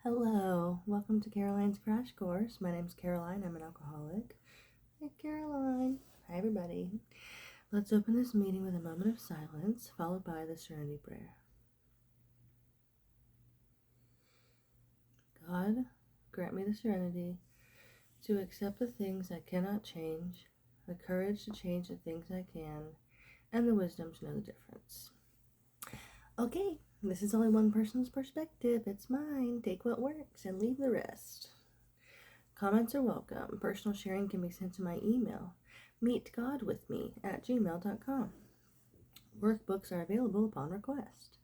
Hello, welcome to Caroline's Crash Course. My name's Caroline, I'm an alcoholic. Hi, Caroline. Hi, everybody. Let's open this meeting with a moment of silence, followed by the Serenity Prayer. God, grant me the serenity to accept the things I cannot change, the courage to change the things I can, and the wisdom to know the difference. Okay, this is only one person's perspective. It's mine. Take what works and leave the rest. Comments are welcome. Personal sharing can be sent to my email, meetgodwithme@gmail.com. Workbooks are available upon request.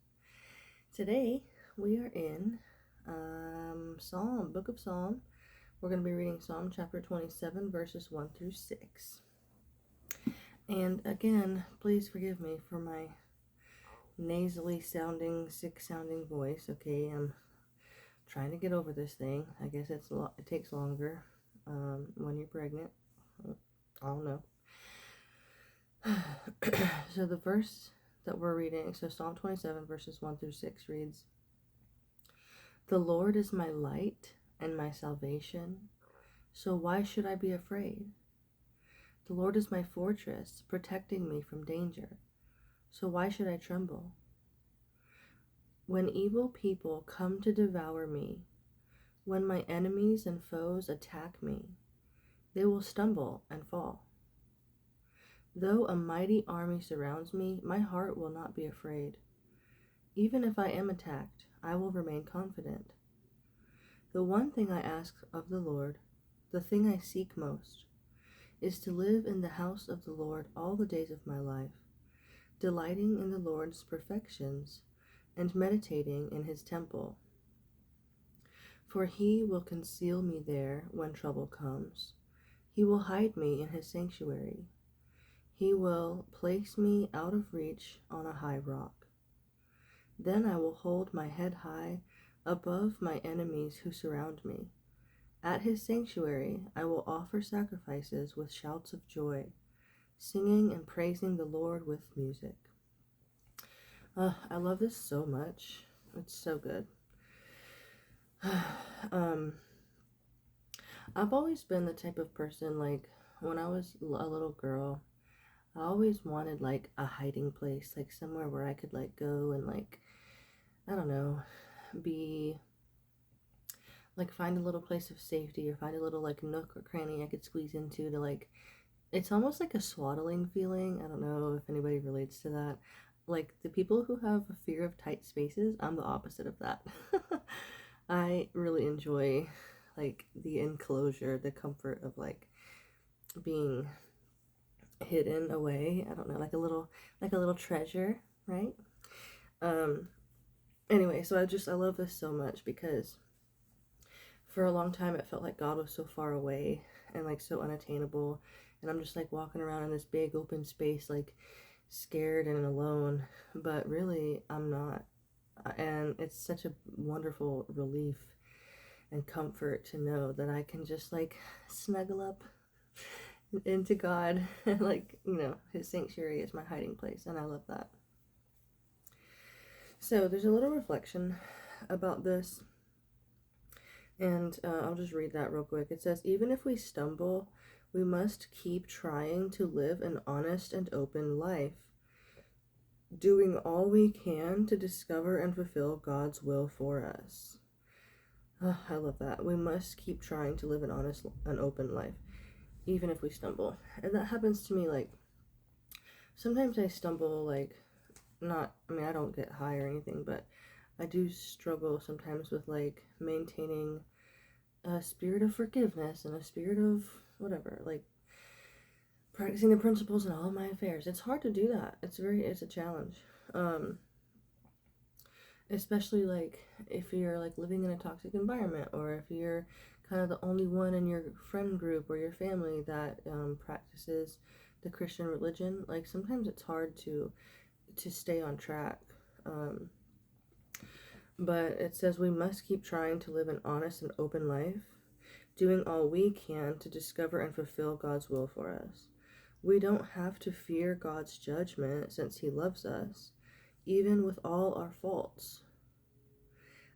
Today, we are in Book of Psalm. We're going to be reading Psalm chapter 27, verses 1 through 6. And again, please forgive me for my nasally sounding, sick sounding voice. Okay, I'm trying to get over this thing. I guess it takes longer when you're pregnant. I don't know. So the verse that we're reading, so Psalm 27 verses 1 through 6 reads, "The Lord is my light and my salvation, so why should I be afraid? The Lord is my fortress, protecting me from danger, so why should I tremble? When evil people come to devour me, when my enemies and foes attack me, they will stumble and fall. Though a mighty army surrounds me, my heart will not be afraid. Even if I am attacked, I will remain confident. The one thing I ask of the Lord, the thing I seek most, is to live in the house of the Lord all the days of my life, delighting in the Lord's perfections and meditating in his temple. For he will conceal me there when trouble comes. He will hide me in his sanctuary. He will place me out of reach on a high rock. Then I will hold my head high above my enemies who surround me. At his sanctuary I will offer sacrifices with shouts of joy, singing and praising the Lord with music." I love this so much. It's so good. I've always been the type of person, like, when I was a little girl, I always wanted, like, a hiding place, like, somewhere where I could, like, go and, like, I don't know, be, like, find a little place of safety or find a little, like, nook or cranny I could squeeze into to, like, it's almost like a swaddling feeling. I don't know if anybody relates to that. Like, the people who have a fear of tight spaces, I'm the opposite of that. I really enjoy, like, the enclosure, the comfort of, like, being hidden away. I don't know, like a little treasure, right? Anyway, so I love this so much because for a long time it felt like God was so far away and, like, so unattainable, and I'm just, like, walking around in this big open space, like, scared and alone, but really I'm not. And it's such a wonderful relief and comfort to know that I can just, like, snuggle up into God and, like, his sanctuary is my hiding place, and I love that. So there's a little reflection about this, and I'll just read that real quick. It says, "Even if we stumble, we must keep trying to live an honest and open life, doing all we can to discover and fulfill God's will for us." Oh, I love that. We must keep trying to live an honest and open life, even if we stumble. And that happens to me, like, sometimes I stumble, like, I don't get high or anything, but I do struggle sometimes with, like, maintaining a spirit of forgiveness and a spirit of whatever, like, practicing the principles in all of my affairs. It's hard to do that. It's a challenge. Especially, like, if you're, like, living in a toxic environment, or if you're kind of the only one in your friend group or your family that practices the Christian religion. Like, sometimes it's hard to stay on track. But it says we must keep trying to live an honest and open life, doing all we can to discover and fulfill God's will for us. We don't have to fear God's judgment since he loves us, even with all our faults.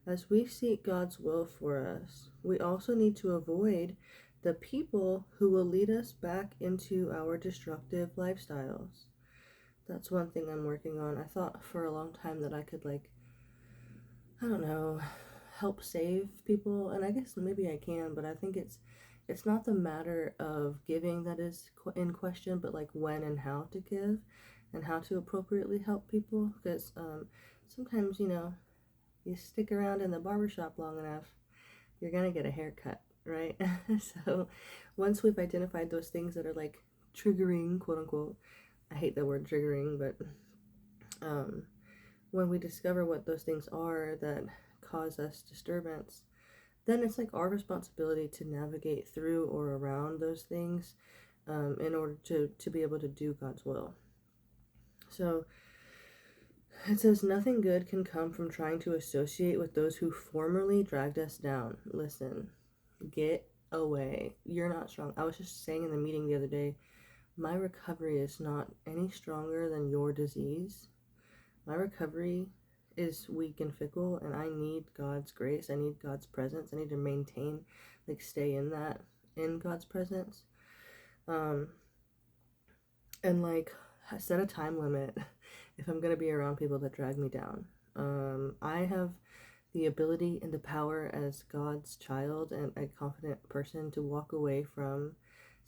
As we seek God's will for us, we also need to avoid the people who will lead us back into our destructive lifestyles. That's one thing I'm working on. I thought for a long time that I could, like, I don't know, help save people, and I guess maybe I can, but I think it's not the matter of giving that is in question, but like when and how to give and how to appropriately help people, because sometimes, you stick around in the barbershop long enough, you're gonna get a haircut, right? So once we've identified those things that are like triggering, quote unquote, I hate the word triggering, but when we discover what those things are that cause us disturbance, then it's like our responsibility to navigate through or around those things in order to be able to do God's will. So it says, nothing good can come from trying to associate with those who formerly dragged us down. Listen, get away. You're not strong. I was just saying in the meeting the other day, my recovery is not any stronger than your disease. My recovery is weak and fickle, and I need God's grace. I need God's presence. I need to maintain, like, stay in God's presence. And like, set a time limit if I'm going to be around people that drag me down. I have the ability and the power as God's child and a confident person to walk away from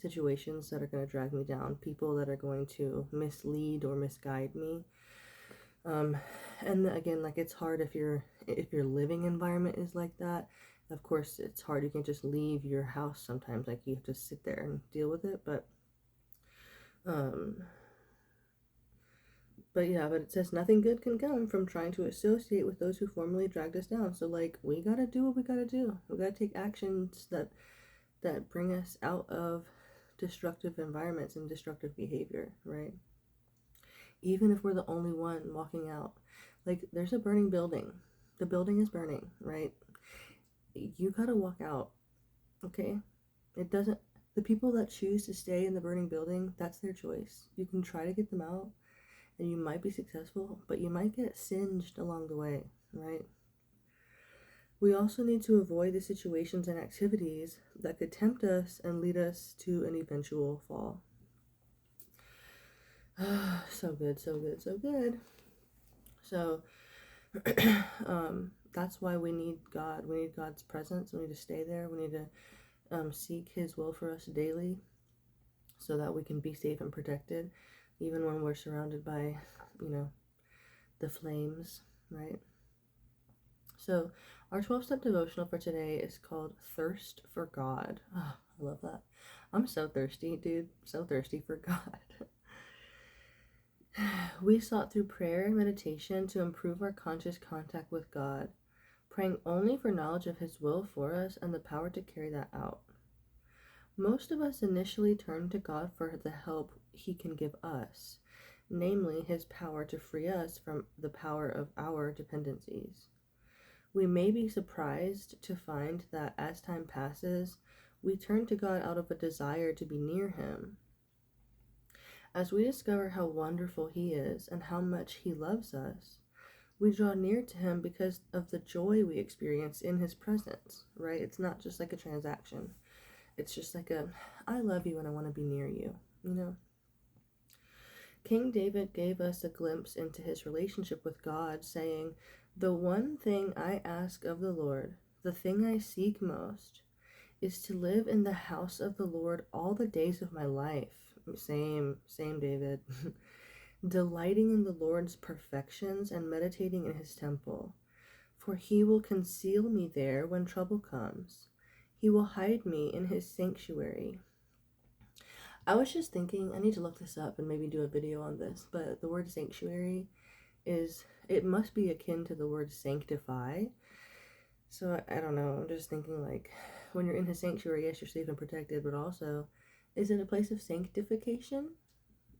situations that are going to drag me down, people that are going to mislead or misguide me. And again, like, it's hard if your living environment is like that. Of course, it's hard. You can't just leave your house sometimes. Like, you have to sit there and deal with it. But yeah, but it says nothing good can come from trying to associate with those who formerly dragged us down. So, like, we gotta do what we gotta do. We gotta take actions that bring us out of destructive environments and destructive behavior, right? Even if we're the only one walking out. Like, there's a burning building. The building is burning, right? You gotta walk out, okay? The people that choose to stay in the burning building, that's their choice. You can try to get them out, and you might be successful, but you might get singed along the way, right? We also need to avoid the situations and activities that could tempt us and lead us to an eventual fall. So good, so good, so good. So that's why we need God. We need God's presence. We need to stay there. We need to seek His will for us daily so that we can be safe and protected, even when we're surrounded by, the flames, right? So our 12-step devotional for today is called Thirst for God. Oh, I love that. I'm so thirsty, dude. So thirsty for God. We sought through prayer and meditation to improve our conscious contact with God, praying only for knowledge of His will for us and the power to carry that out. Most of us initially turn to God for the help He can give us, namely His power to free us from the power of our dependencies. We may be surprised to find that as time passes, we turn to God out of a desire to be near Him. As we discover how wonderful He is and how much He loves us, we draw near to Him because of the joy we experience in His presence, right? It's not just like a transaction. It's just like I love you and I want to be near you, King David gave us a glimpse into his relationship with God, saying, "The one thing I ask of the Lord, the thing I seek most, is to live in the house of the Lord all the days of my life." Same, David. Delighting in the Lord's perfections and meditating in His temple. For He will conceal me there when trouble comes. He will hide me in His sanctuary. I was just thinking, I need to look this up and maybe do a video on this, but the word sanctuary it must be akin to the word sanctify. So I don't know, I'm just thinking, like, when you're in His sanctuary, yes, you're safe and protected, but also, is it a place of sanctification?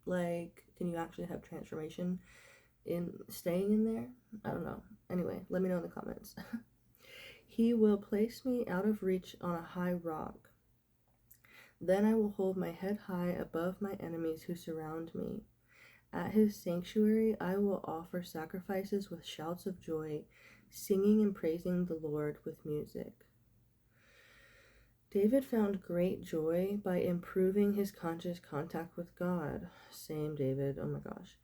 Like, can you actually have transformation in staying in there? I don't know. Anyway, let me know in the comments. He will place me out of reach on a high rock. Then I will hold my head high above my enemies who surround me. At His sanctuary I will offer sacrifices with shouts of joy, singing and praising the Lord with music. David found great joy by improving his conscious contact with God. Same, David. Oh my gosh.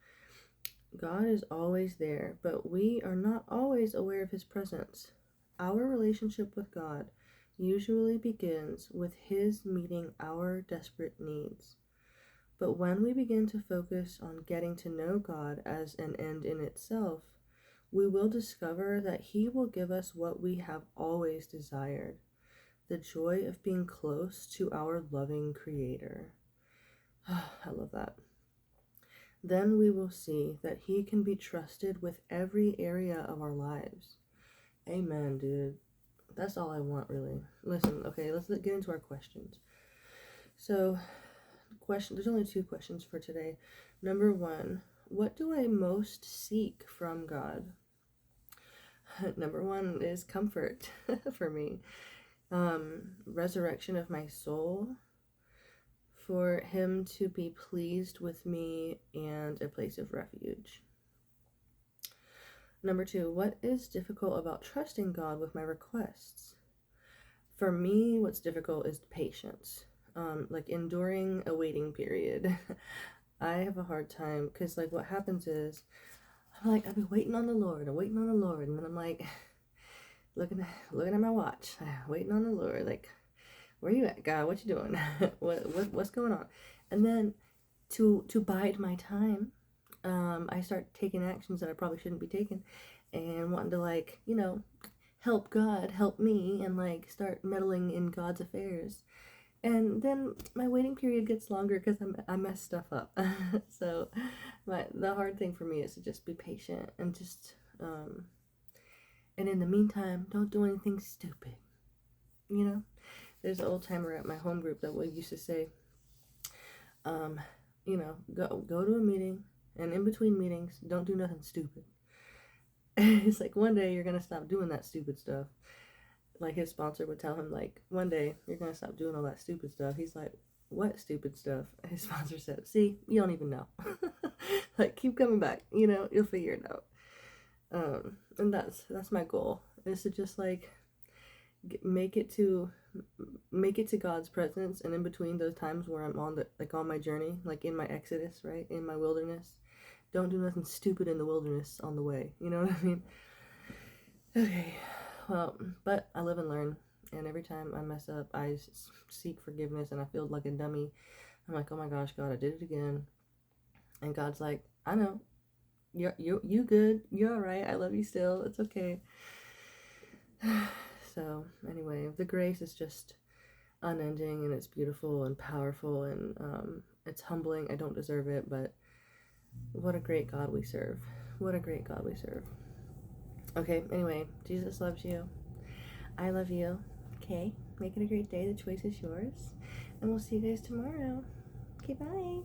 God is always there, but we are not always aware of his presence. Our relationship with God usually begins with his meeting our desperate needs. But when we begin to focus on getting to know God as an end in itself, we will discover that he will give us what we have always desired, the joy of being close to our loving Creator. I love that. Then we will see that he can be trusted with every area of our lives. Amen, dude. That's all I want, really. Listen, okay, let's get into our questions. So, there's only 2 questions for today. Number 1, what do I most seek from God? Number 1 is comfort for me. Resurrection of my soul, for him to be pleased with me, and a place of refuge. Number 2, what is difficult about trusting God with my requests? For me, what's difficult is patience. Like enduring a waiting period. I have a hard time because, like, what happens is I'm like, I've been waiting on the Lord, and then I'm like looking at my watch, waiting on the Lord, like, where you at, God? What you doing? what's going on? And then to bide my time, I start taking actions that I probably shouldn't be taking, and wanting to, like, help God help me, and like start meddling in God's affairs. And then my waiting period gets longer because I mess stuff up. So the hard thing for me is to just be patient and just and in the meantime, don't do anything stupid. There's an old timer at my home group that used to say, go to a meeting, and in between meetings, don't do nothing stupid. It's like, one day you're gonna stop doing that stupid stuff. Like, his sponsor would tell him, like, one day you're gonna stop doing all that stupid stuff. He's like, what stupid stuff? His sponsor said, see, you don't even know. Like, keep coming back, you'll figure it out. And that's my goal, is to just, like, make it to God's presence, and in between those times where I'm on my journey, like in my exodus, right, in my wilderness, don't do nothing stupid in the wilderness on the way. You know what I mean? Okay. Well, but I live and learn, and every time I mess up, I seek forgiveness, and I feel like a dummy. I'm like, oh my gosh, God, I did it again. And God's like, I know, you good, you're all right, I love you still, it's okay. So anyway, the grace is just unending, and it's beautiful and powerful, and it's humbling. I don't deserve it, but what a great God we serve. What a great God we serve. Okay, anyway, Jesus loves you. I love you. Okay, make it a great day. The choice is yours. And we'll see you guys tomorrow. Okay, bye.